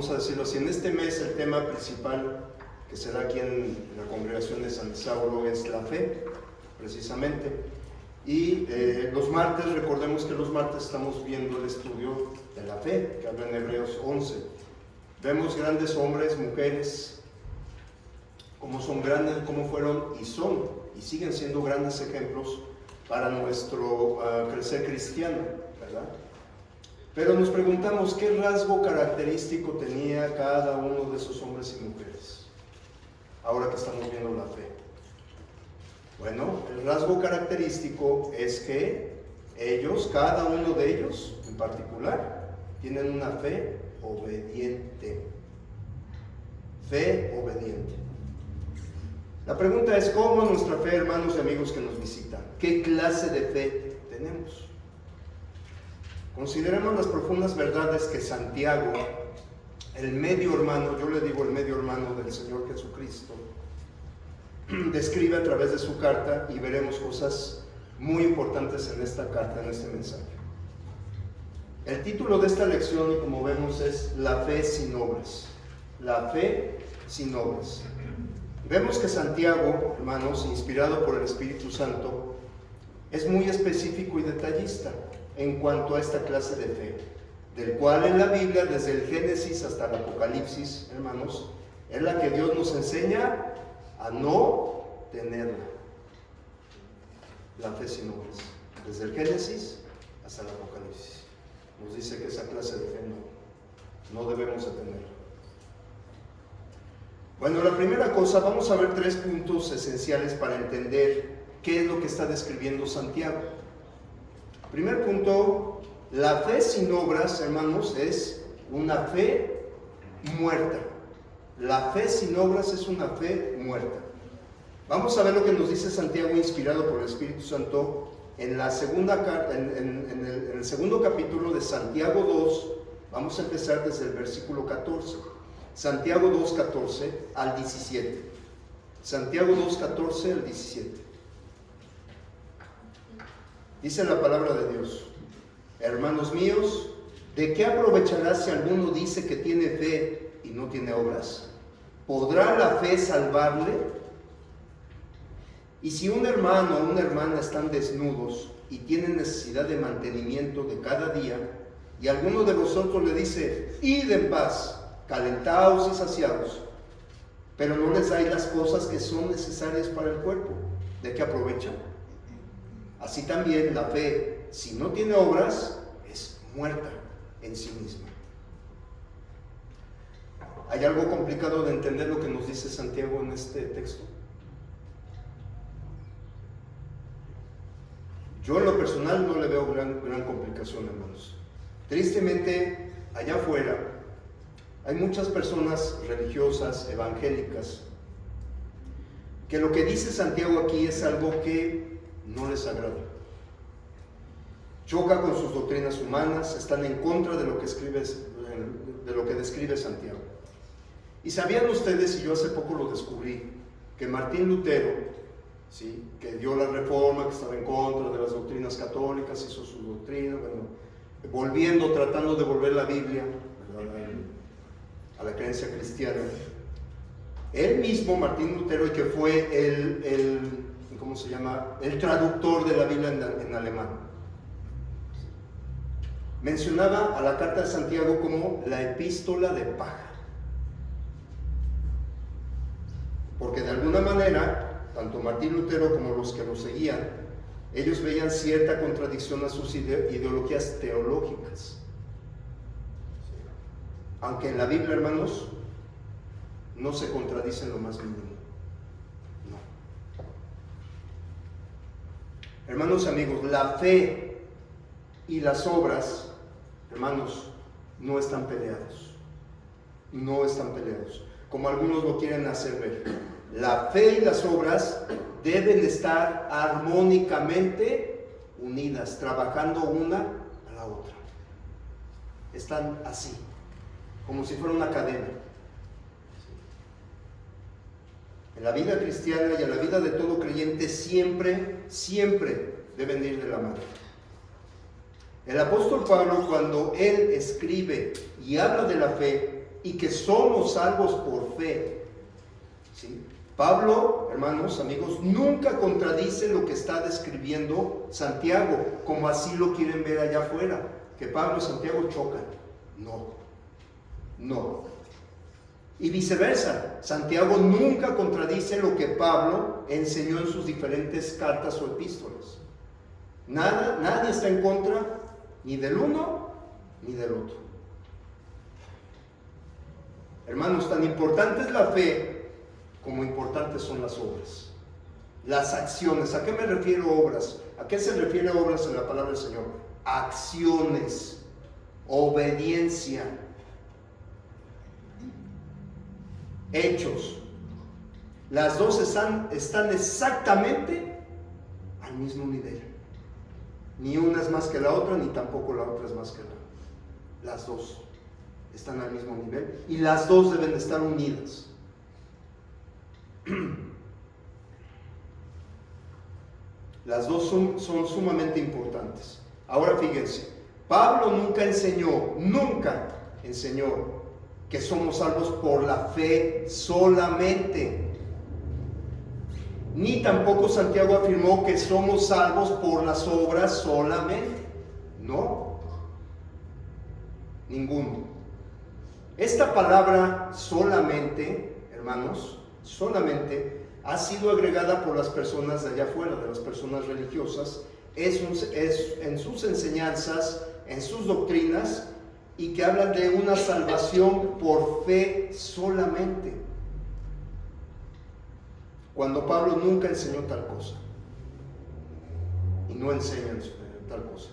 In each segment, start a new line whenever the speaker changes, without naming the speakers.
vamos a decirlo así, en este mes el tema principal que se da aquí en la congregación de San Saulo es la fe, precisamente. Y los martes, recordemos que los martes estamos viendo el estudio de la fe, que habla en Hebreos 11. Vemos grandes hombres, mujeres, cómo son grandes, cómo fueron y son, y siguen siendo grandes ejemplos para nuestro crecer cristiano, ¿verdad? Pero nos preguntamos, ¿qué rasgo característico tenía cada uno de esos hombres y mujeres? Ahora que estamos viendo la fe. Bueno, el rasgo característico es que ellos, cada uno de ellos en particular, tienen una fe obediente. Fe obediente. La pregunta es, ¿cómo es nuestra fe, hermanos y amigos que nos visitan? ¿Qué clase de fe tenemos? Consideremos las profundas verdades que Santiago, el medio hermano, yo le digo el medio hermano del Señor Jesucristo, describe a través de su carta, y veremos cosas muy importantes en esta carta, en este mensaje. El título de esta lección, como vemos, es La fe sin obras. La fe sin obras. Vemos que Santiago, hermanos, inspirado por el Espíritu Santo, es muy específico y detallista en cuanto a esta clase de fe, del cual en la Biblia, desde el Génesis hasta el Apocalipsis, hermanos, es la que Dios nos enseña a no tenerla. La fe sin obras, desde el Génesis hasta el Apocalipsis, nos dice que esa clase de fe no debemos de tenerla. Bueno, la primera cosa, vamos a ver 3 puntos esenciales para entender qué es lo que está describiendo Santiago. Primer punto, la fe sin obras, hermanos, es una fe muerta. La fe sin obras es una fe muerta. Vamos a ver lo que nos dice Santiago, inspirado por el Espíritu Santo, en la segunda carta, en el segundo capítulo de Santiago 2. Vamos a empezar desde el versículo 14. Santiago 2, 14 al 17. Santiago 2, 14 al 17. Dice la palabra de Dios: hermanos míos, ¿de qué aprovechará si alguno dice que tiene fe y no tiene obras? ¿Podrá la fe salvarle? Y si un hermano o una hermana están desnudos y tienen necesidad de mantenimiento de cada día, y alguno de vosotros le dice: id en paz, calentaos y saciados, pero no les dais las cosas que son necesarias para el cuerpo, ¿de qué aprovechan? Así también la fe, si no tiene obras, es muerta en sí misma. ¿Hay algo complicado de entender lo que nos dice Santiago en este texto? Yo en lo personal no le veo gran complicación, hermanos. Tristemente, allá afuera, hay muchas personas religiosas, evangélicas, que lo que dice Santiago aquí es algo que no les agrada. Choca con sus doctrinas humanas, están en contra de lo que describe Santiago. Y sabían ustedes, y yo hace poco lo descubrí, que Martín Lutero, ¿sí?, que dio la reforma, que estaba en contra de las doctrinas católicas, hizo su doctrina, bueno, tratando de volver la Biblia, ¿verdad?, a la creencia cristiana. Él mismo, Martín Lutero, y que fue ¿cómo se llama?, el traductor de la Biblia en alemán, mencionaba a la carta de Santiago como la epístola de paja, porque de alguna manera, tanto Martín Lutero como los que lo seguían, ellos veían cierta contradicción a sus ideologías teológicas. Aunque en la Biblia, hermanos, no se contradicen lo más mínimo. Hermanos y amigos, la fe y las obras, hermanos, no están peleados. No están peleados, como algunos lo quieren hacer ver. La fe y las obras deben estar armónicamente unidas, trabajando una a la otra. Están así, como si fuera una cadena. En la vida cristiana y en la vida de todo creyente siempre deben ir de la mano. El apóstol Pablo, cuando él escribe y habla de la fe, y que somos salvos por fe. ¿Sí? Pablo, hermanos, amigos, nunca contradice lo que está describiendo Santiago, como así lo quieren ver allá afuera, que Pablo y Santiago chocan. No. Y viceversa, Santiago nunca contradice lo que Pablo enseñó en sus diferentes cartas o epístolas. Nadie está en contra ni del uno ni del otro. Hermanos, tan importante es la fe como importantes son las obras, las acciones. ¿A qué me refiero obras? ¿A qué se refiere obras en la palabra del Señor? Acciones, obediencia, hechos. Las dos están exactamente al mismo nivel. Ni una es más que la otra, ni tampoco la otra es más que la otra. Las dos están al mismo nivel y las dos deben de estar unidas. Las dos son sumamente importantes. Ahora fíjense, Pablo nunca enseñó que somos salvos por la fe solamente. Ni tampoco Santiago afirmó que somos salvos por las obras solamente. No, ninguno. Esta palabra solamente, hermanos, solamente ha sido agregada por las personas de allá afuera, de las personas religiosas, en sus enseñanzas, en sus doctrinas, y que hablan de una salvación por fe solamente, cuando Pablo nunca enseñó tal cosa y no enseña tal cosa.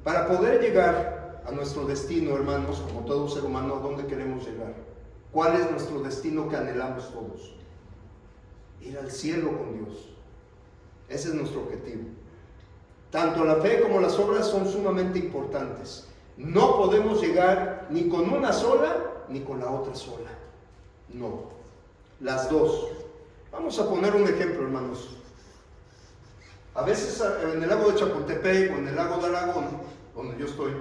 Para poder llegar a nuestro destino, hermanos, como todo ser humano, ¿a dónde queremos llegar? ¿Cuál es nuestro destino que anhelamos todos? Ir al cielo con Dios. Ese es nuestro objetivo. Tanto la fe como las obras son sumamente importantes. No podemos llegar ni con una sola ni con la otra sola. No, las dos. Vamos a poner un ejemplo, hermanos. A veces en el lago de Chapultepec o en el lago de Aragón, donde yo estoy,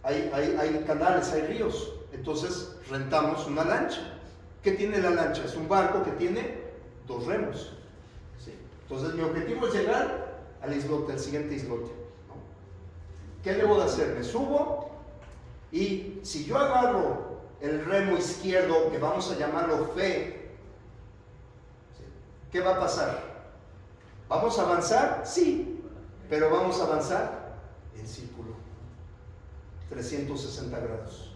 hay canales, hay ríos. Entonces rentamos una lancha. ¿Qué tiene la lancha? Es un barco que tiene 2 remos. ¿Sí? Entonces mi objetivo es llegar al islote, al siguiente islote, ¿no? ¿Qué debo de hacer? Me subo y si yo agarro el remo izquierdo, que vamos a llamarlo fe, ¿sí? ¿Qué va a pasar? ¿Vamos a avanzar? Sí, pero vamos a avanzar en círculo, 360 grados.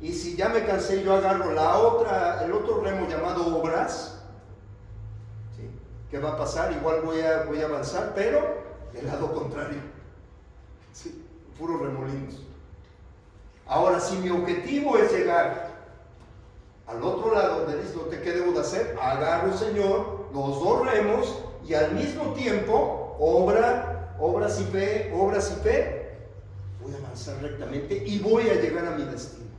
Y si ya me cansé, yo agarro el otro remo llamado obras. ¿Sí? ¿Qué va a pasar? Igual voy a avanzar, pero del lado contrario. ¿Sí? Puros remolinos. Ahora, si mi objetivo es llegar al otro lado del islote, ¿qué debo de hacer? Agarro, Señor, los 2 remos y al mismo tiempo, obras y fe, voy a avanzar rectamente y voy a llegar a mi destino.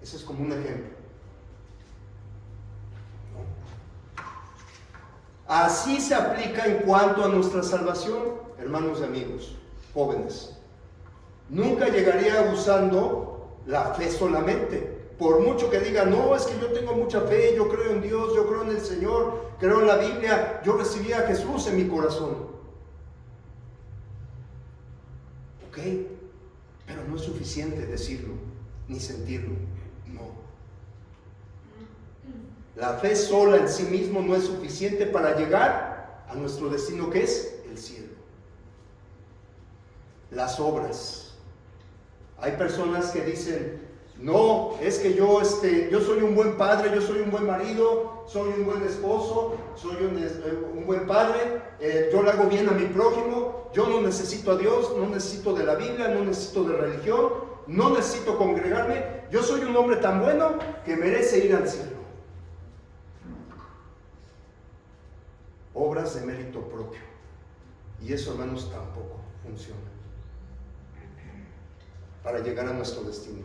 Ese es como un ejemplo. Así se aplica en cuanto a nuestra salvación, hermanos y amigos, jóvenes. Nunca llegaría usando la fe solamente. Por mucho que diga, no, es que yo tengo mucha fe, yo creo en Dios, yo creo en el Señor, creo en la Biblia, yo recibí a Jesús en mi corazón. Ok, pero no es suficiente decirlo, ni sentirlo. No. La fe sola en sí mismo no es suficiente para llegar a nuestro destino, que es el cielo. Las obras. Hay personas que dicen, no, es que yo soy un buen padre, yo soy un buen marido, soy un buen esposo, soy un buen padre, yo le hago bien a mi prójimo, yo no necesito a Dios, no necesito de la Biblia, no necesito de religión, no necesito congregarme, yo soy un hombre tan bueno que merece ir al cielo. Obras de mérito propio. Y eso, hermanos, tampoco funciona para llegar a nuestro destino.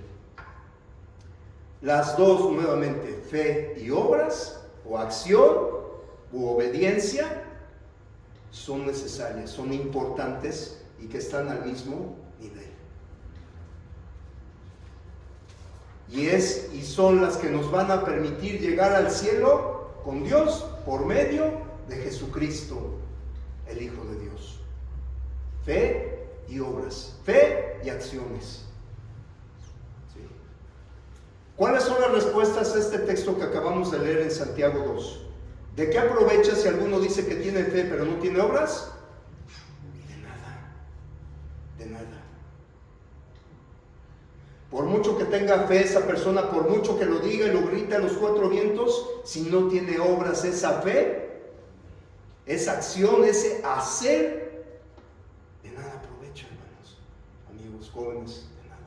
Las dos, nuevamente, fe y obras, o acción, u obediencia, son necesarias, son importantes y que están al mismo nivel. y son las que nos van a permitir llegar al cielo con Dios por medio de Jesucristo, el Hijo de Dios. Fe y obras, fe y acciones. ¿Sí? ¿Cuáles son las respuestas a este texto que acabamos de leer en Santiago 2? ¿De qué aprovecha si alguno dice que tiene fe pero no tiene obras? De nada, de nada. Por mucho que tenga fe esa persona, por mucho que lo diga y lo grite a los cuatro vientos, si no tiene obras esa fe, esa acción, ese hacer, de nada aprovecha, hermanos, amigos, jóvenes, de nada.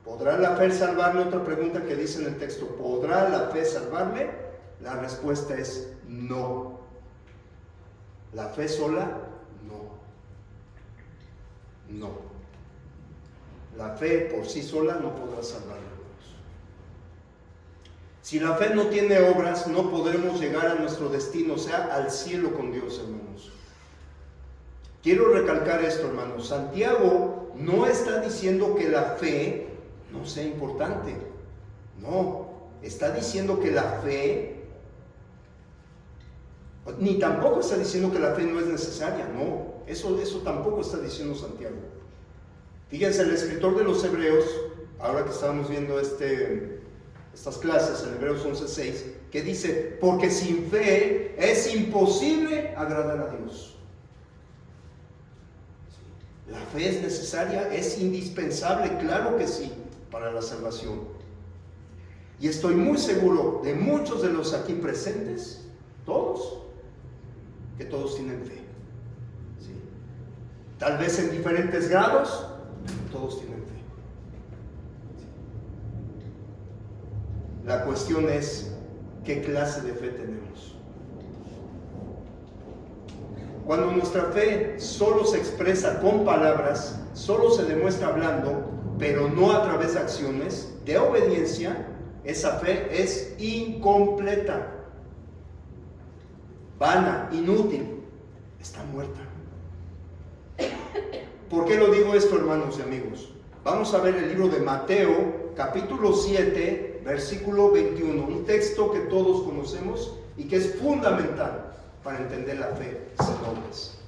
¿Podrá la fe salvarme? Otra pregunta que dice en el texto, ¿podrá la fe salvarme? La respuesta es no. La fe sola, no. No. La fe por sí sola no podrá salvarnos. Si la fe no tiene obras, no podremos llegar a nuestro destino, o sea, al cielo con Dios, hermanos. Quiero recalcar esto, hermanos. Santiago no está diciendo que la fe no sea importante. No, está diciendo que la fe, ni tampoco está diciendo que la fe no es necesaria. No, eso tampoco está diciendo Santiago. Fíjense, el escritor de los Hebreos, ahora que estamos viendo estas clases en Hebreos 11:6, que dice, porque sin fe es imposible agradar a Dios. La fe es necesaria, es indispensable, claro que sí, para la salvación. Y estoy muy seguro de muchos de los aquí presentes, todos, que todos tienen fe. ¿Sí? Tal vez en diferentes grados, todos tienen fe. La cuestión es, ¿qué clase de fe tenemos? Cuando nuestra fe solo se expresa con palabras, solo se demuestra hablando, pero no a través de acciones, de obediencia, esa fe es incompleta, vana, inútil, está muerta. ¿Por qué lo digo esto, hermanos y amigos? Vamos a ver el libro de Mateo, capítulo 7, versículo 21, un texto que todos conocemos y que es fundamental para entender la fe sin obras.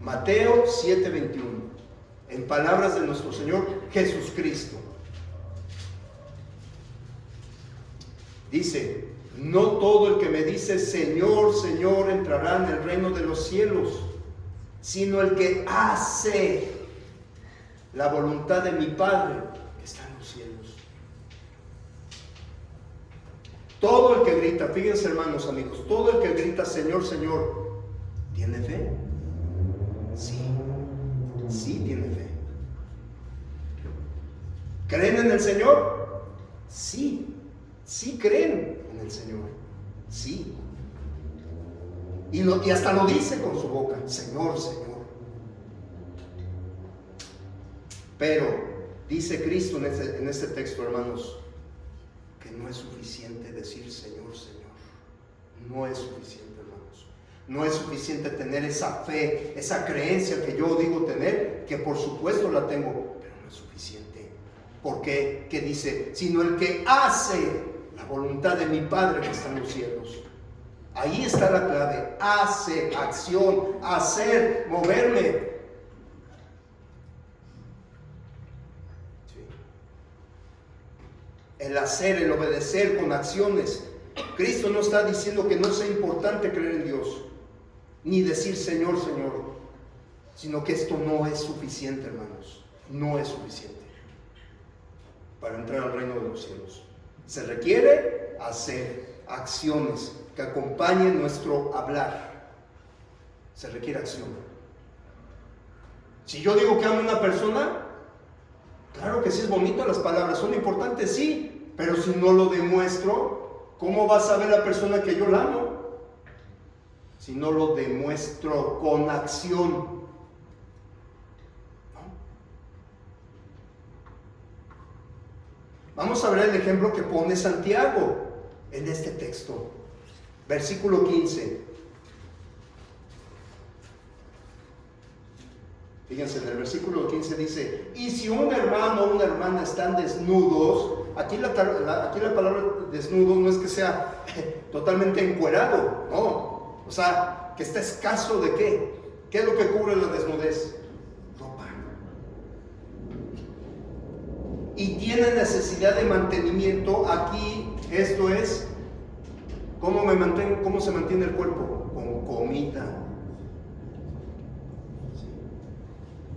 Mateo 7, 21, en palabras de nuestro Señor Jesucristo. Dice, no todo el que me dice Señor, Señor entrará en el reino de los cielos, sino el que hace la voluntad de mi Padre que está en los cielos. Todo el que grita, fíjense hermanos amigos, todo el que grita Señor, Señor, ¿tiene fe? Sí tiene fe. ¿Creen en el Señor? Sí creen en el Señor, sí. Y hasta lo dice con su boca, Señor, Señor. Pero dice Cristo en este texto, hermanos, que no es suficiente decir Señor, Señor. No es suficiente, hermanos. No es suficiente tener esa fe, esa creencia que yo digo tener, que por supuesto la tengo, pero no es suficiente. ¿Por qué? ¿Qué dice? Sino el que hace la voluntad de mi Padre que está en los cielos. Ahí está la clave. Hace, acción, hacer, moverme. Sí. El hacer, el obedecer con acciones. Cristo no está diciendo que no sea importante creer en Dios, ni decir Señor, Señor, sino que esto no es suficiente, hermanos. No es suficiente para entrar al reino de los cielos. Se requiere hacer acciones que acompañen nuestro hablar. Se requiere acción. Si yo digo que amo a una persona, claro que sí es bonito, las palabras son importantes, sí, pero si no lo demuestro, ¿cómo va a saber la persona que yo la amo? Si no lo demuestro con acción. Vamos a ver el ejemplo que pone Santiago en este texto. Versículo 15. Fíjense, en el versículo 15 dice, y si un hermano o una hermana están desnudos, aquí la palabra desnudo no es que sea totalmente encuerado, no, o sea, que está escaso de ¿qué? ¿Qué es lo que cubre la desnudez? Ropa. Y tiene necesidad de mantenimiento, aquí esto es, ¿cómo se mantiene el cuerpo? Con comida.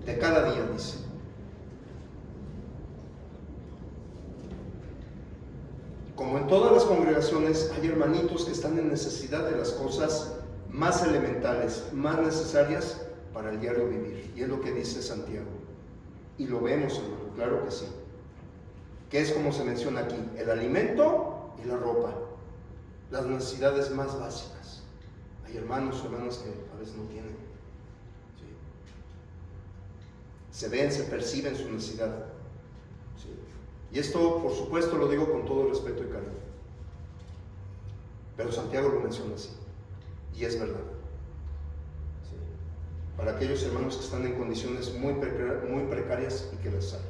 De cada día, dice. Como en todas las congregaciones, hay hermanitos que están en necesidad de las cosas más elementales, más necesarias para el diario vivir. Y es lo que dice Santiago. Y lo vemos, hermano, claro que sí. Que es como se menciona aquí, el alimento y la ropa. Las necesidades más básicas. Hay hermanos o hermanas que a veces no tienen. Se ven, se perciben su necesidad. ¿Sí? Y esto, por supuesto, lo digo con todo respeto y cariño. Pero Santiago lo menciona así. Y es verdad. ¿Sí? Para aquellos hermanos que están en condiciones muy precarias y que les salen.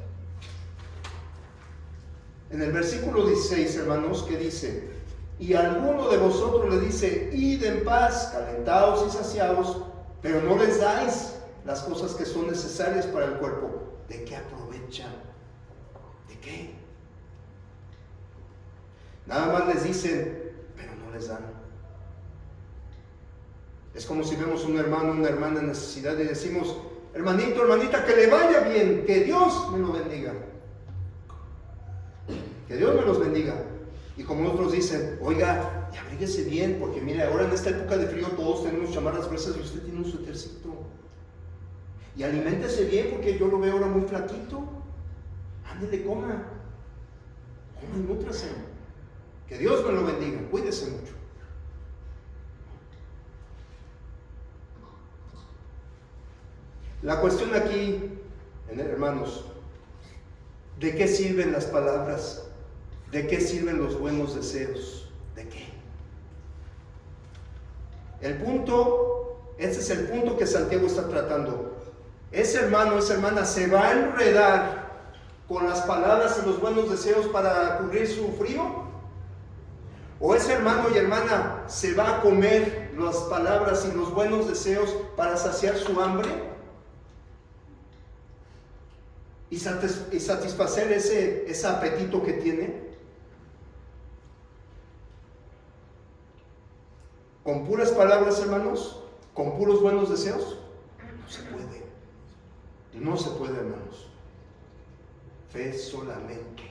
En el versículo 16, hermanos, ¿qué dice? Y alguno de vosotros le dice, id en paz, calentaos y saciaos, pero no les dais las cosas que son necesarias para el cuerpo. ¿De qué aprovechan? ¿De qué? Nada más les dicen, pero no les dan. Es como si vemos un hermano, una hermana en necesidad y decimos, hermanito, hermanita, que le vaya bien, que Dios me lo bendiga. Que Dios me los bendiga. Y como otros dicen, oiga, y abríguese bien, porque mire, ahora en esta época de frío todos tenemos chamarras gruesas y usted tiene un suétercito. Y aliméntese bien, porque yo lo veo ahora muy flaquito. Ándele, coma y nútrase. Que Dios me lo bendiga, cuídese mucho. La cuestión aquí, hermanos, ¿de qué sirven las palabras? ¿De qué sirven los buenos deseos? ¿De qué? Ese es el punto que Santiago está tratando. Ese hermano, esa hermana se va a enredar con las palabras y los buenos deseos para cubrir su frío. O ese hermano y hermana se va a comer las palabras y los buenos deseos para saciar su hambre y satisfacer ese apetito que tiene. ¿Con puras palabras, hermanos? ¿Con puros buenos deseos? No se puede. No se puede, hermanos. Fe solamente.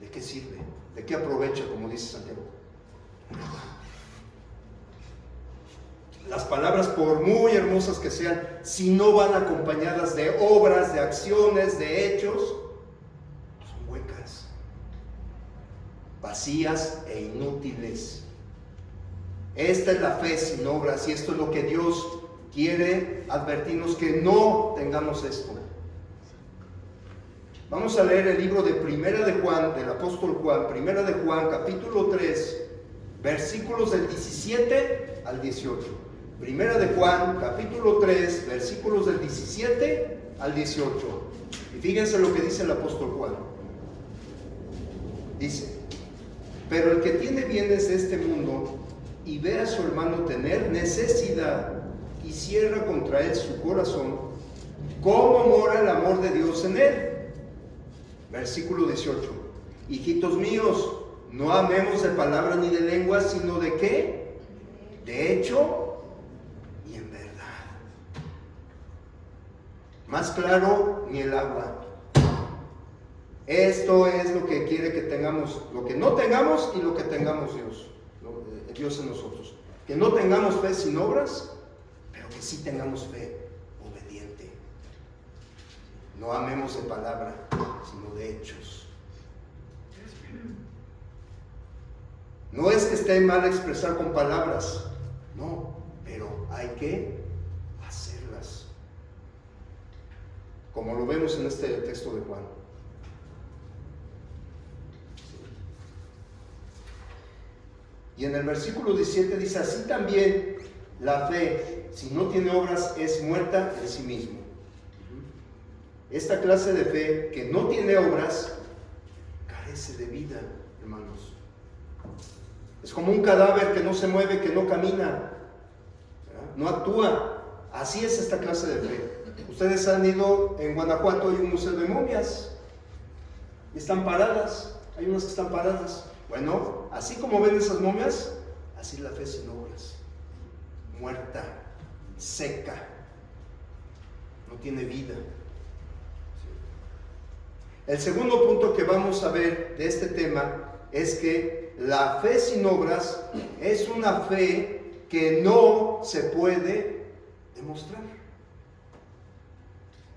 ¿De qué sirve? ¿De qué aprovecha, como dice Santiago? Las palabras, por muy hermosas que sean, si no van acompañadas de obras, de acciones, de hechos, son huecas, vacías e inútiles. Esta es la fe sin obras, y esto es lo que Dios quiere advertirnos, que no tengamos esto. Vamos a leer el libro de Primera de Juan, del apóstol Juan, Primera de Juan, capítulo 3, versículos del 17 al 18. Primera de Juan, capítulo 3, versículos del 17 al 18. Y fíjense lo que dice el apóstol Juan. Dice, pero el que tiene bienes de este mundo y ve a su hermano tener necesidad y cierra contra él su corazón, ¿cómo mora el amor de Dios en él? Versículo 18. Hijitos míos, no amemos de palabra ni de lengua, sino de ¿qué? De hecho y en verdad. Más claro ni el agua. Esto es lo que quiere que tengamos, lo que no tengamos y lo que tengamos Dios en nosotros. Que no tengamos fe sin obras, pero que sí tengamos fe obediente. No amemos de palabra, sino de hechos. No es que esté mal expresar con palabras, no, pero hay que hacerlas. Como lo vemos en este texto de Juan. Y en el versículo 17 dice, así también la fe, si no tiene obras, es muerta en sí mismo. esta clase de fe que no tiene obras, carece de vida, hermanos. Es como un cadáver que no se mueve, que no camina, ¿verdad? No actúa. Así es esta clase de fe. Ustedes han ido en Guanajuato, hay un museo de momias, y están paradas, hay unas que están paradas. Bueno, así como ven esas momias, así la fe sin obras, muerta, seca, no tiene vida. El segundo punto que vamos a ver de este tema es que la fe sin obras es una fe que no se puede demostrar.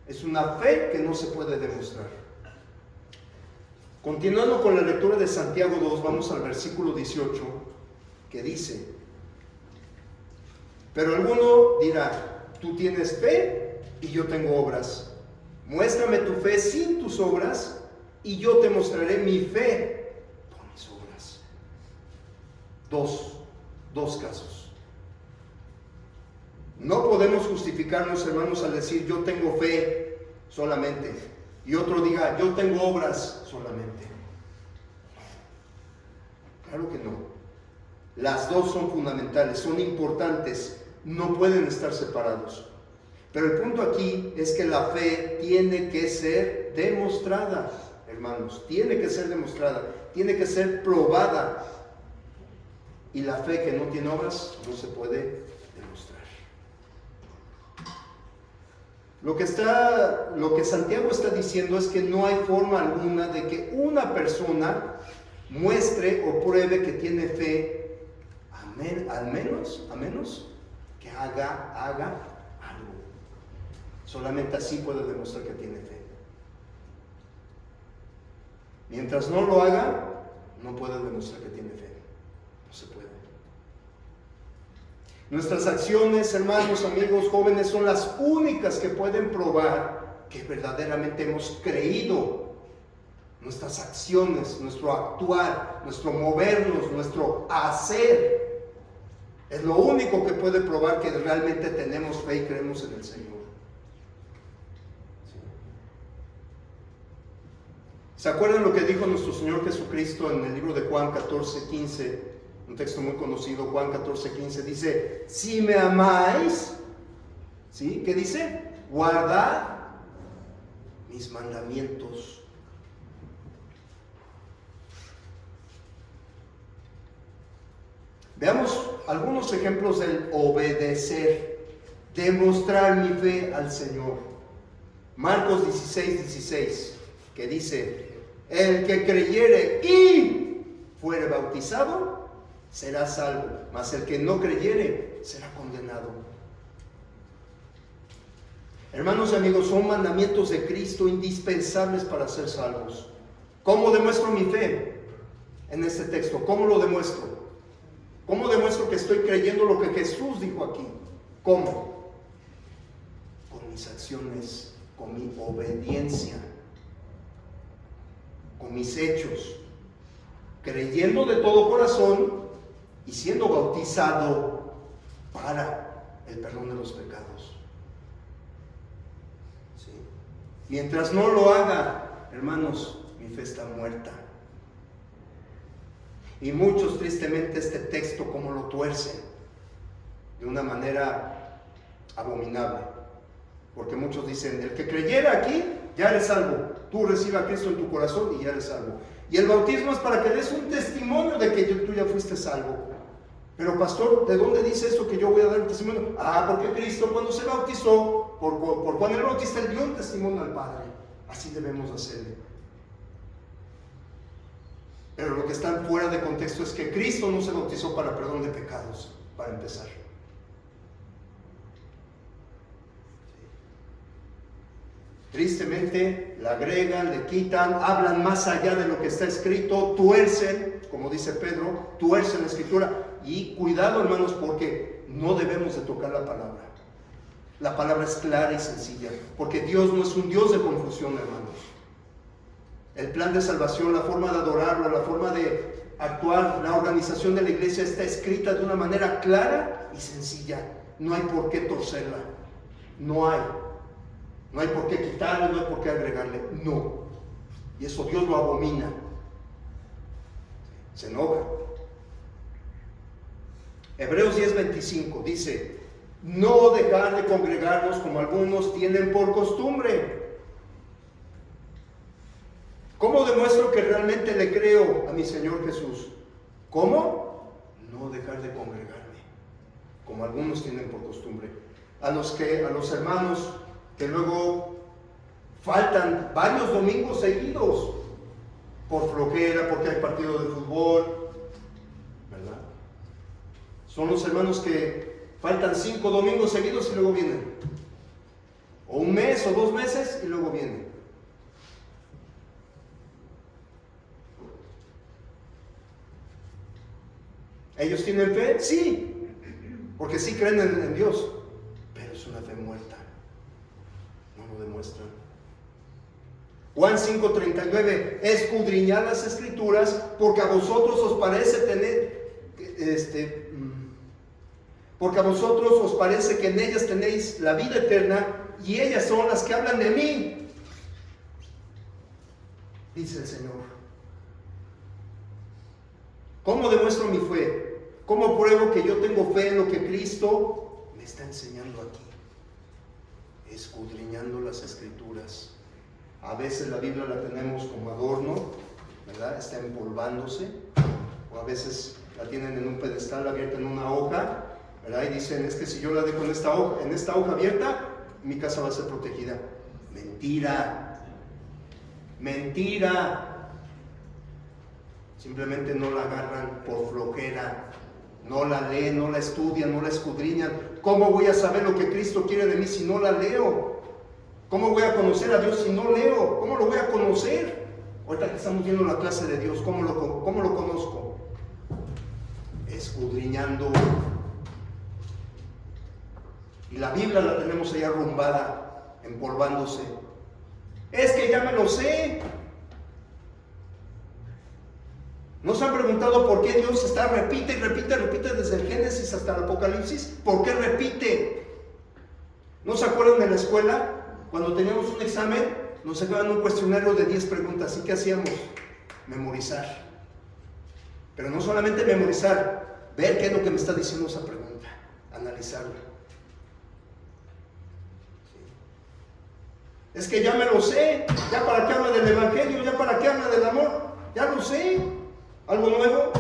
Es una fe que no se puede demostrar. Continuando con la lectura de Santiago 2, vamos al versículo 18, que dice: pero alguno dirá, tú tienes fe y yo tengo obras. Muéstrame tu fe sin tus obras y yo te mostraré mi fe por mis obras. Dos casos. No podemos justificarnos, hermanos, al decir yo tengo fe solamente y otro diga yo tengo obras solamente. Claro que no. Las dos son fundamentales, son importantes, no pueden estar separados. Pero el punto aquí es que la fe tiene que ser demostrada, hermanos, tiene que ser demostrada, tiene que ser probada. Y la fe que no tiene obras no se puede demostrar. Lo que Santiago está diciendo es que no hay forma alguna de que una persona muestre o pruebe que tiene fe, a menos que haga algo. Solamente así puede demostrar que tiene fe. Mientras no lo haga, no puede demostrar que tiene fe. No se puede. Nuestras acciones, hermanos, amigos, jóvenes, son las únicas que pueden probar que verdaderamente hemos creído. Nuestras acciones, nuestro actuar, nuestro movernos, nuestro hacer, es lo único que puede probar que realmente tenemos fe y creemos en el Señor. ¿Se acuerdan lo que dijo nuestro Señor Jesucristo en el libro de Juan 14:15? Un texto muy conocido, Juan 14:15, dice: si me amáis, ¿sí? ¿Qué dice? Guardad mis mandamientos. Veamos algunos ejemplos del obedecer, demostrar mi fe al Señor. Marcos 16:16, que dice: el que creyere y fuere bautizado será salvo, mas el que no creyere será condenado. Hermanos y amigos, son mandamientos de Cristo indispensables para ser salvos. ¿Cómo demuestro mi fe en este texto? ¿Cómo lo demuestro? ¿Cómo demuestro que estoy creyendo lo que Jesús dijo aquí? ¿Cómo? Con mis acciones, con mi obediencia, con mis hechos, creyendo de todo corazón y siendo bautizado para el perdón de los pecados. ¿Sí? Mientras no lo haga, hermanos, mi fe está muerta. Y muchos tristemente este texto como lo tuercen de una manera abominable. Porque muchos dicen, el que creyera aquí, ya eres salvo. Tú recibes a Cristo en tu corazón y ya eres salvo. Y el bautismo es para que des un testimonio de que tú ya fuiste salvo. Pero pastor, ¿de dónde dice eso que yo voy a dar un testimonio? Porque Cristo cuando se bautizó, por Juan el Bautista, él dio un testimonio al Padre. Así debemos hacerle. Pero lo que está fuera de contexto es que Cristo no se bautizó para perdón de pecados, para empezar. Tristemente le agregan, le quitan, hablan más allá de lo que está escrito, tuercen, como dice Pedro, tuercen la escritura. Y cuidado, hermanos, porque no debemos de tocar la palabra. La palabra es clara y sencilla, porque Dios no es un Dios de confusión, hermanos. El plan de salvación, la forma de adorarlo, la forma de actuar, la organización de la iglesia está escrita de una manera clara y sencilla. No hay por qué torcerla. No hay. No hay por qué quitarle, no hay por qué agregarle. No. Y eso Dios lo abomina. Se enoja. Hebreos 10:25 dice: no dejar de congregarnos como algunos tienen por costumbre. ¿Cómo demuestro que realmente le creo a mi Señor Jesús? ¿Cómo? No dejar de congregarme, como algunos tienen por costumbre. A los hermanos que luego faltan varios domingos seguidos por flojera, porque hay partido de fútbol, ¿verdad? Son los hermanos que faltan 5 domingos seguidos y luego vienen, o 1 mes o 2 meses y luego vienen. ¿Ellos tienen fe? Sí, porque sí creen en Dios, pero es una fe muerta, no lo demuestran. Juan 5:39: escudriñad las Escrituras, porque a vosotros os parece porque a vosotros os parece que en ellas tenéis la vida eterna, y ellas son las que hablan de mí, dice el Señor. ¿Cómo demuestro mi fe? ¿Cómo pruebo que yo tengo fe en lo que Cristo me está enseñando aquí? Escudriñando las Escrituras. A veces la Biblia la tenemos como adorno, ¿verdad? Está empolvándose, o a veces la tienen en un pedestal abierta en una hoja, ¿verdad? Y dicen: es que si yo la dejo en esta hoja abierta, mi casa va a ser protegida. Mentira, mentira. Simplemente no la agarran por flojera, no la leen, no la estudian, no la escudriñan. ¿Cómo voy a saber lo que Cristo quiere de mí si no la leo? ¿Cómo voy a conocer a Dios si no leo? ¿Cómo lo voy a conocer? Ahorita que estamos viendo la clase de Dios, ¿cómo lo conozco? Escudriñando. Y la Biblia la tenemos ahí arrumbada, empolvándose. Es que ya me lo sé. ¿No se han preguntado por qué Dios está repite desde el Génesis hasta el Apocalipsis? ¿Por qué repite? ¿No se acuerdan de la escuela? Cuando teníamos un examen, nos sacaban un cuestionario de 10 preguntas. ¿Y qué hacíamos? Memorizar. Pero no solamente memorizar, ver qué es lo que me está diciendo esa pregunta, analizarla. ¿Sí? Es que ya me lo sé. ¿Ya para qué habla del Evangelio? ¿Ya para qué habla del amor? Ya lo sé. ¿Algo nuevo?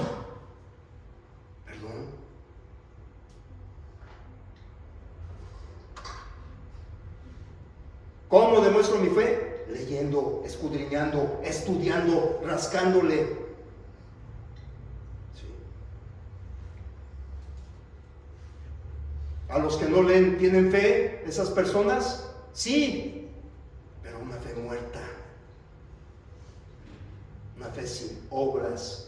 Perdón. ¿Cómo demuestro mi fe? Leyendo, escudriñando, estudiando, rascándole. Sí. A los que no leen, ¿tienen fe esas personas? Sí, pero una fe muerta. Una fe sin obras.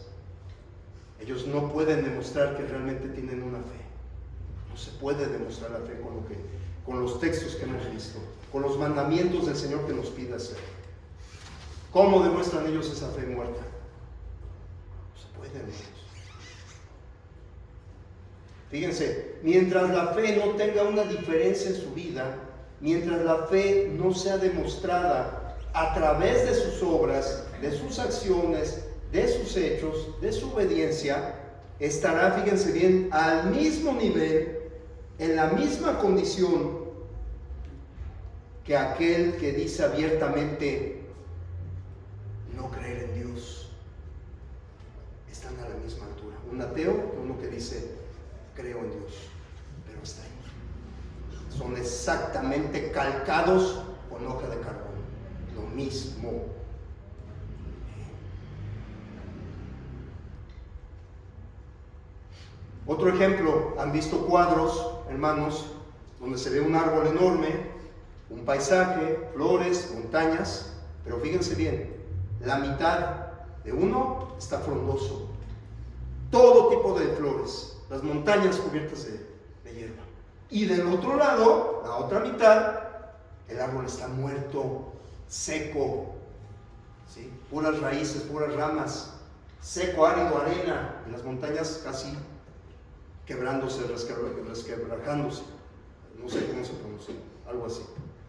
Ellos no pueden demostrar que realmente tienen una fe. No se puede demostrar la fe con los textos que hemos visto, con los mandamientos del Señor que nos pide hacer. ¿Cómo demuestran ellos esa fe muerta? No se pueden ellos. Fíjense, mientras la fe no tenga una diferencia en su vida, mientras la fe no sea demostrada a través de sus obras, de sus acciones, de sus hechos, de su obediencia, estará, fíjense bien, al mismo nivel, en la misma condición que aquel que dice abiertamente no creer en Dios. Están a la misma altura. Un ateo, uno que dice creo en Dios, pero está ahí. Son exactamente calcados con hoja de carbón. Lo mismo. Otro ejemplo, han visto cuadros, hermanos, donde se ve un árbol enorme, un paisaje, flores, montañas, pero fíjense bien, la mitad de uno está frondoso, todo tipo de flores, las montañas cubiertas de hierba. Y del otro lado, la otra mitad, el árbol está muerto, seco, ¿sí? Puras raíces, puras ramas, seco, árido, arena, y las montañas casi quebrándose, resquebrajándose, no sé cómo se pronuncia, algo así,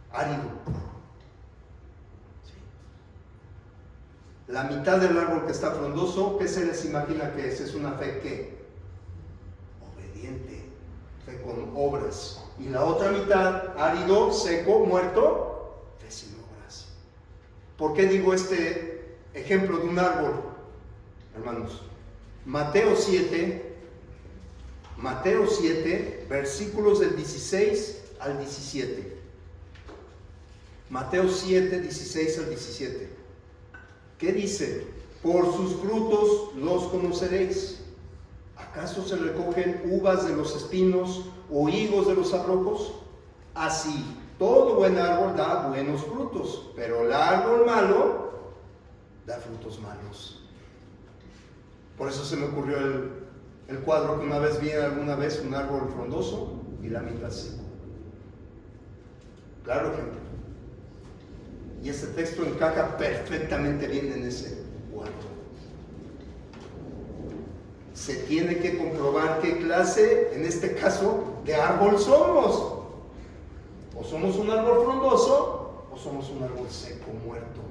árido. La mitad del árbol que está frondoso, ¿qué se les imagina que es? Es una fe ¿qué? Obediente, fe con obras. Y la otra mitad, árido, seco, muerto, fe sin obras. ¿Por qué digo este ejemplo de un árbol, hermanos? Mateo 7, versículos del 16 al 17. Mateo 7, 16 al 17. ¿Qué dice? Por sus frutos los conoceréis. ¿Acaso se recogen uvas de los espinos o higos de los abrojos? Así, todo buen árbol da buenos frutos, pero el árbol malo da frutos malos. Por eso se me ocurrió el cuadro que una vez vi alguna vez, un árbol frondoso y la mitad seco. Claro ejemplo. Y este texto encaja perfectamente bien en ese cuadro. Se tiene que comprobar qué clase, en este caso, de árbol somos. O somos un árbol frondoso o somos un árbol seco, muerto.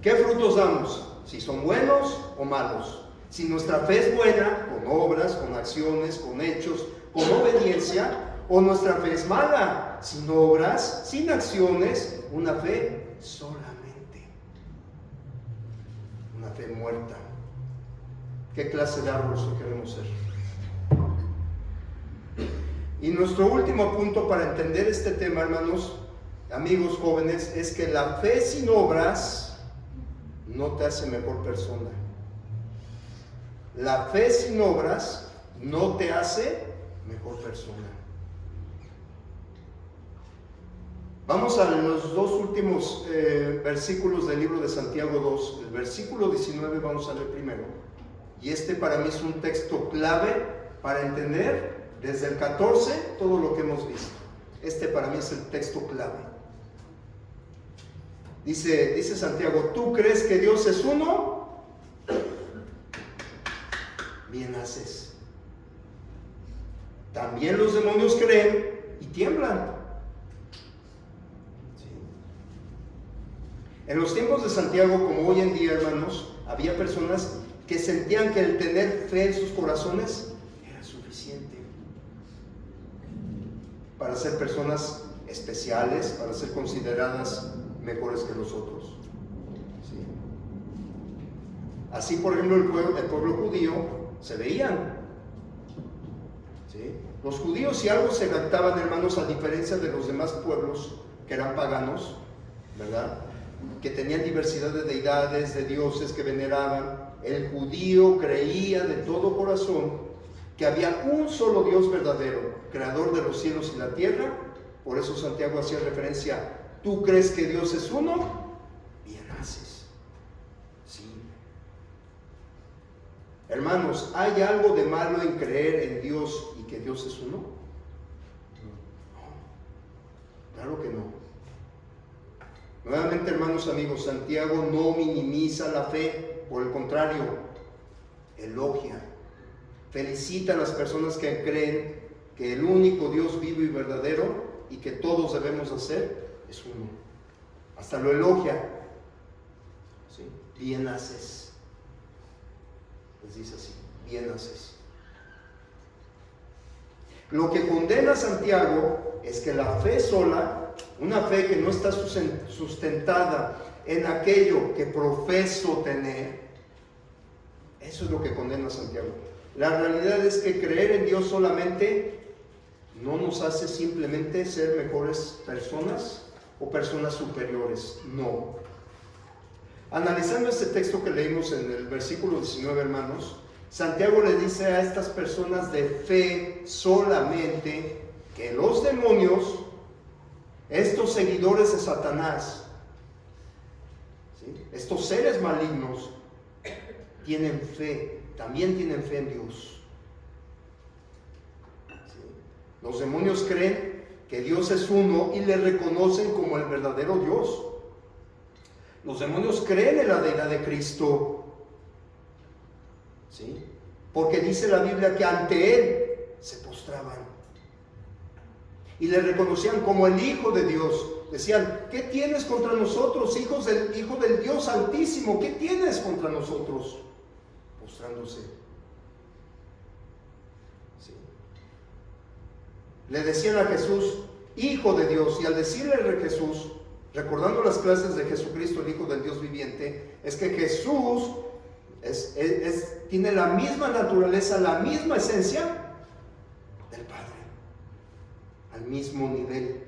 ¿Qué frutos damos? Si son buenos o malos. Si nuestra fe es buena, con obras, con acciones, con hechos, con obediencia, o nuestra fe es mala, sin obras, sin acciones, una fe solamente. Una fe muerta. ¿Qué clase de árbol queremos ser? Y nuestro último punto para entender este tema, hermanos, amigos jóvenes, es que la fe sin obras no te hace mejor persona. La fe sin obras no te hace mejor persona. Vamos a los dos últimos versículos del libro de Santiago 2. El versículo 19 vamos a leer primero. Y este para mí es un texto clave para entender desde el 14 todo lo que hemos visto. Este para mí es el texto clave. Dice Santiago, ¿tú crees que Dios es uno? Bien haces. También los demonios creen y tiemblan. ¿Sí? En los tiempos de Santiago, como hoy en día, hermanos, había personas que sentían que el tener fe en sus corazones era suficiente para ser personas especiales, para ser consideradas mejores que los otros. ¿Sí? Así, por ejemplo, el pueblo judío se veían. ¿Sí? Los judíos, si algo se jactaban, hermanos, a diferencia de los demás pueblos que eran paganos, ¿verdad?, que tenían diversidad de deidades, de dioses que veneraban, el judío creía de todo corazón que había un solo Dios verdadero, creador de los cielos y la tierra. Por eso Santiago hacía referencia: ¿tú crees que Dios es uno? Bien haces. Sí. Hermanos, ¿hay algo de malo en creer en Dios y que Dios es uno? No. Claro que no. Nuevamente, hermanos, amigos, Santiago no minimiza la fe, por el contrario, elogia, felicita a las personas que creen que el único Dios vivo y verdadero y que todos debemos hacer es uno. Hasta lo elogia. ¿Sí? Bien haces. Les dice así: bien haces. Lo que condena a Santiago es que la fe sola, una fe que no está sustentada en aquello que profeso tener, eso es lo que condena a Santiago. La realidad es que creer en Dios solamente no nos hace simplemente ser mejores personas o personas superiores, no. Analizando este texto que leímos en el versículo 19, hermanos, Santiago le dice a estas personas de fe solamente que los demonios, estos seguidores de Satanás, ¿sí?, estos seres malignos, tienen fe, también tienen fe en Dios. ¿Sí? Los demonios creen que Dios es uno y le reconocen como el verdadero Dios. Los demonios creen en la deidad de Cristo. ¿Sí? Porque dice la Biblia que ante Él se postraban y le reconocían como el Hijo de Dios decían: ¿qué tienes contra nosotros, Hijo del Dios Altísimo? ¿Qué tienes contra nosotros? Postrándose. Sí. Le decían a Jesús: Hijo de Dios. Y al decirle a Jesús, recordando las clases de Jesucristo, el Hijo del Dios viviente, es que Jesús tiene la misma naturaleza, la misma esencia del Padre, al mismo nivel.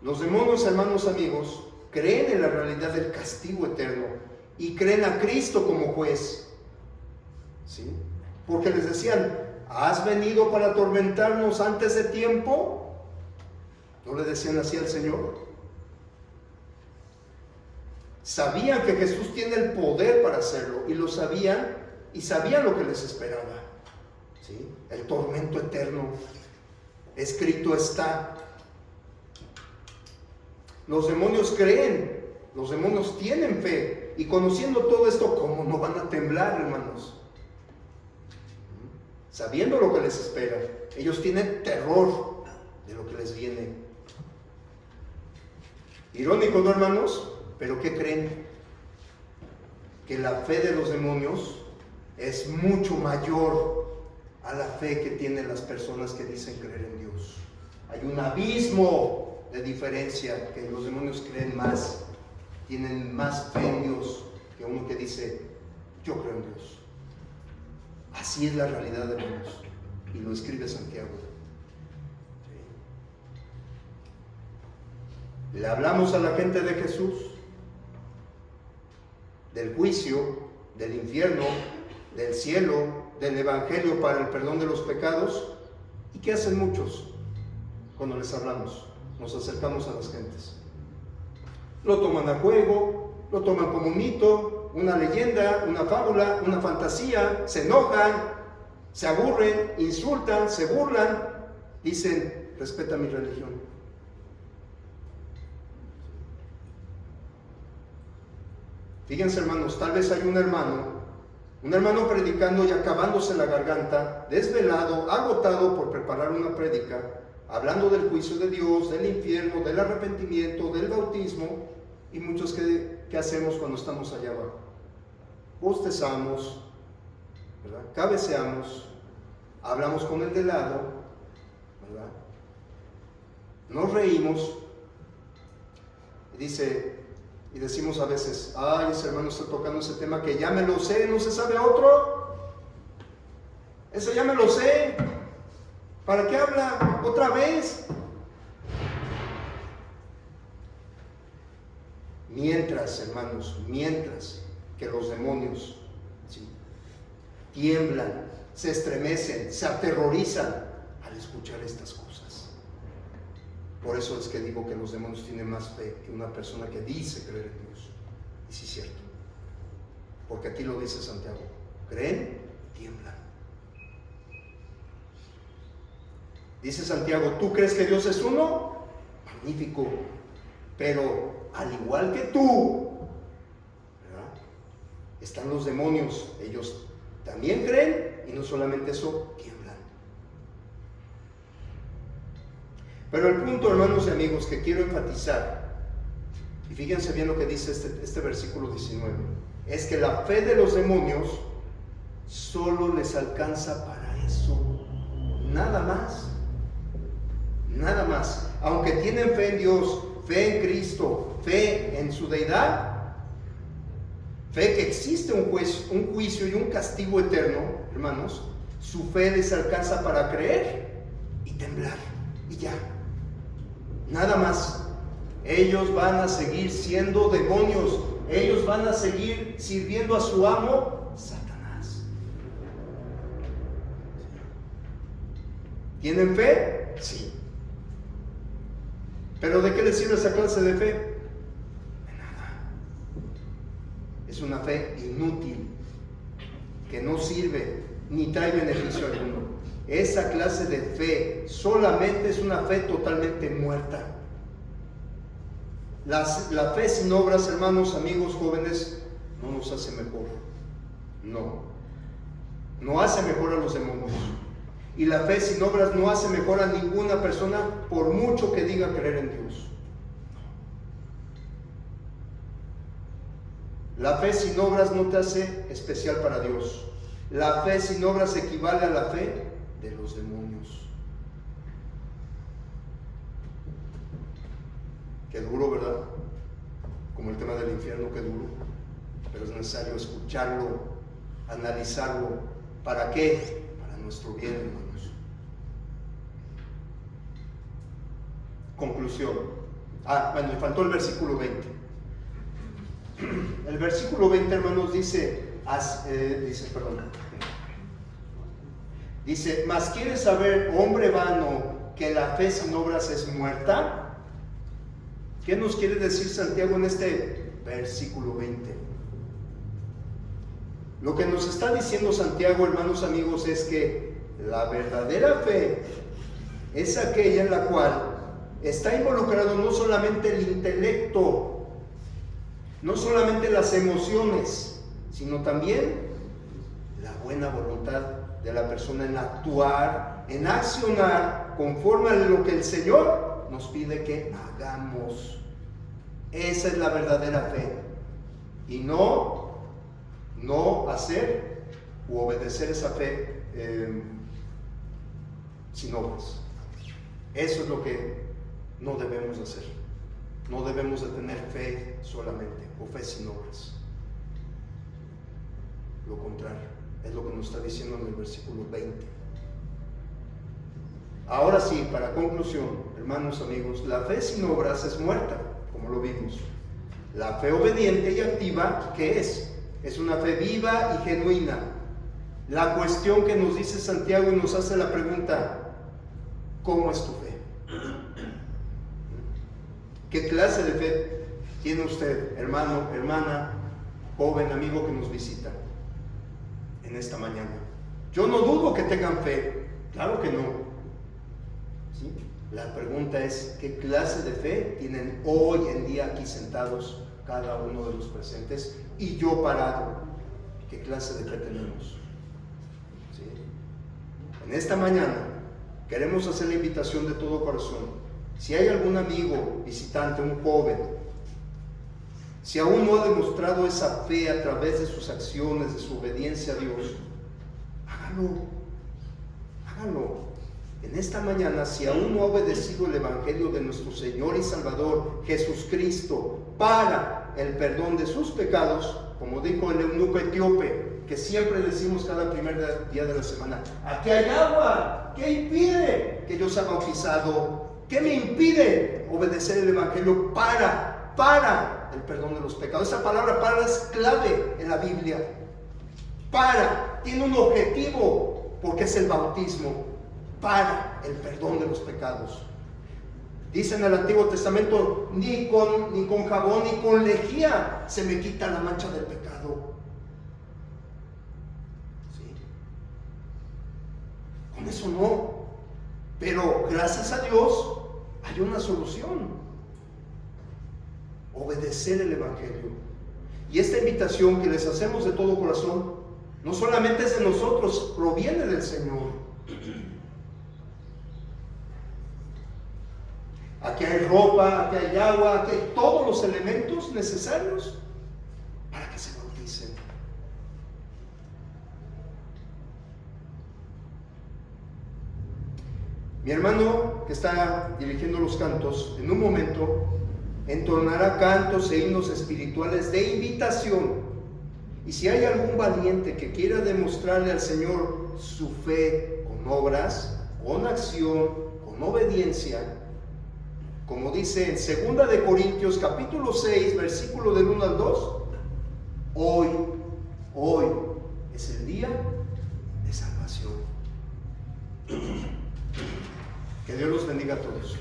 Los demonios, hermanos amigos, creen en la realidad del castigo eterno y creen a Cristo como juez. ¿Sí? Porque les decían: ¿has venido para atormentarnos antes de tiempo? ¿No le decían así al Señor? Sabían que Jesús tiene el poder para hacerlo, y lo sabían, y sabían lo que les esperaba. ¿Sí? El tormento eterno. Escrito está. Los demonios creen, los demonios tienen fe, y conociendo todo esto, ¿cómo no van a temblar, hermanos? Sabiendo lo que les espera, ellos tienen terror de lo que les viene. Irónico, ¿no, hermanos? Pero ¿qué creen? Que la fe de los demonios es mucho mayor a la fe que tienen las personas que dicen creer en Dios. Hay un abismo de diferencia, que los demonios creen más, tienen más fe en Dios que uno que dice: yo creo en Dios. Así es la realidad de Dios, y lo escribe Santiago. ¿Sí? Le hablamos a la gente de Jesús, del juicio, del infierno, del cielo, del evangelio para el perdón de los pecados. ¿Y qué hacen muchos cuando les hablamos? Nos acercamos a las gentes. Lo toman a juego, lo toman como un mito, una leyenda, una fábula, una fantasía, se enojan, se aburren, insultan, se burlan, dicen: respeta mi religión. Fíjense, hermanos, tal vez hay un hermano predicando y acabándose la garganta, desvelado, agotado por preparar una prédica, hablando del juicio de Dios, del infierno, del arrepentimiento, del bautismo. Y muchos, ¿qué hacemos cuando estamos allá abajo? Bostezamos, ¿verdad? Cabeceamos, hablamos con el de lado, ¿verdad? Nos reímos y decimos a veces: ay, ese hermano está tocando ese tema que ya me lo sé, ¿no se sabe otro? Ese ya me lo sé, ¿para qué habla otra vez? Mientras, hermanos, mientras que los demonios, ¿sí?, tiemblan, se estremecen, se aterrorizan al escuchar estas cosas. Por eso es que digo que los demonios tienen más fe que una persona que dice creer en Dios. Y sí es cierto, porque aquí lo dice Santiago: creen y tiemblan. Dice Santiago: ¿tú crees que Dios es uno? Magnífico. Pero al igual que tú, ¿verdad?, están los demonios. Ellos también creen, y no solamente eso, tiemblan. Pero el punto, hermanos y amigos, que quiero enfatizar, y fíjense bien lo que dice este versículo 19, es que la fe de los demonios solo les alcanza para eso, nada más. Nada más. Aunque tienen fe en Dios, fe en Cristo, fe en su deidad, fe que existe un juicio y un castigo eterno, hermanos, su fe les alcanza para creer y temblar, y ya. Nada más. Ellos van a seguir siendo demonios. Ellos van a seguir sirviendo a su amo, Satanás. ¿Tienen fe? Sí. ¿Pero de qué les sirve esa clase de fe? De nada. Es una fe inútil, que no sirve ni trae beneficio alguno. Esa clase de fe solamente es una fe totalmente muerta. La fe sin obras, hermanos, amigos, jóvenes, no nos hace mejor. No hace mejor a los demonios. Y la fe sin obras no hace mejor a ninguna persona, por mucho que diga creer en Dios. La fe sin obras no te hace especial para Dios. La fe sin obras equivale a la fe de los demonios. Qué duro, ¿verdad? Como el tema del infierno, qué duro. Pero es necesario escucharlo, analizarlo. ¿Para qué? Para nuestro bien, hermanos. Conclusión. Me faltó el versículo 20. El versículo 20, hermanos, dice, mas ¿quieres saber, hombre vano, que la fe sin obras es muerta? ¿Qué nos quiere decir Santiago en este versículo 20? Lo que nos está diciendo Santiago, hermanos amigos, es que la verdadera fe es aquella en la cual está involucrado no solamente el intelecto, no solamente las emociones, sino también la buena voluntad de la persona en actuar, en accionar conforme a lo que el Señor nos pide que hagamos. Esa es la verdadera fe. Y no hacer u obedecer esa fe sin obras. Eso es lo que no debemos hacer. No debemos de tener fe solamente o fe sin obras. Lo contrario, es lo que nos está diciendo en el versículo 20. Ahora sí, para conclusión, hermanos amigos, la fe sin obras es muerta, como lo vimos. La fe obediente y activa, ¿qué es? Es una fe viva y genuina. La cuestión que nos dice Santiago y nos hace la pregunta: ¿cómo es tu fe? ¿Qué clase de fe tiene usted, hermano, hermana, joven, amigo que nos visita en esta mañana? Yo no dudo que tengan fe, claro que no. ¿Sí? La pregunta es: ¿qué clase de fe tienen hoy en día aquí sentados cada uno de los presentes y yo parado? ¿Qué clase de fe tenemos? ¿Sí? En esta mañana queremos hacer la invitación de todo corazón. Si hay algún amigo, visitante, un joven, si aún no ha demostrado esa fe a través de sus acciones, de su obediencia a Dios, hágalo. En esta mañana, si aún no ha obedecido el Evangelio de nuestro Señor y Salvador Jesucristo para el perdón de sus pecados, como dijo el eunuco etíope, que siempre decimos cada primer día de la semana: aquí hay agua, ¿qué impide que yo sea bautizado? ¿Qué me impide obedecer el Evangelio para el perdón de los pecados? Esa palabra "para" es clave en la Biblia. Para, tiene un objetivo, porque es el bautismo, para el perdón de los pecados. Dice en el Antiguo Testamento: ni con jabón ni con lejía se me quita la mancha del pecado. ¿Sí? Con eso no. Pero gracias a Dios hay una solución: obedecer el Evangelio. Y esta invitación que les hacemos de todo corazón no solamente es de nosotros, proviene del Señor. Aquí hay ropa, aquí hay agua, aquí hay todos los elementos necesarios para que se bauticen. Mi hermano que está dirigiendo los cantos, en un momento entonará cantos e himnos espirituales de invitación. Y si hay algún valiente que quiera demostrarle al Señor su fe con obras, con acción, con obediencia, como dice en 2 de Corintios capítulo 6, versículo del 1 al 2, hoy es el día de salvación. Que Dios los bendiga a todos.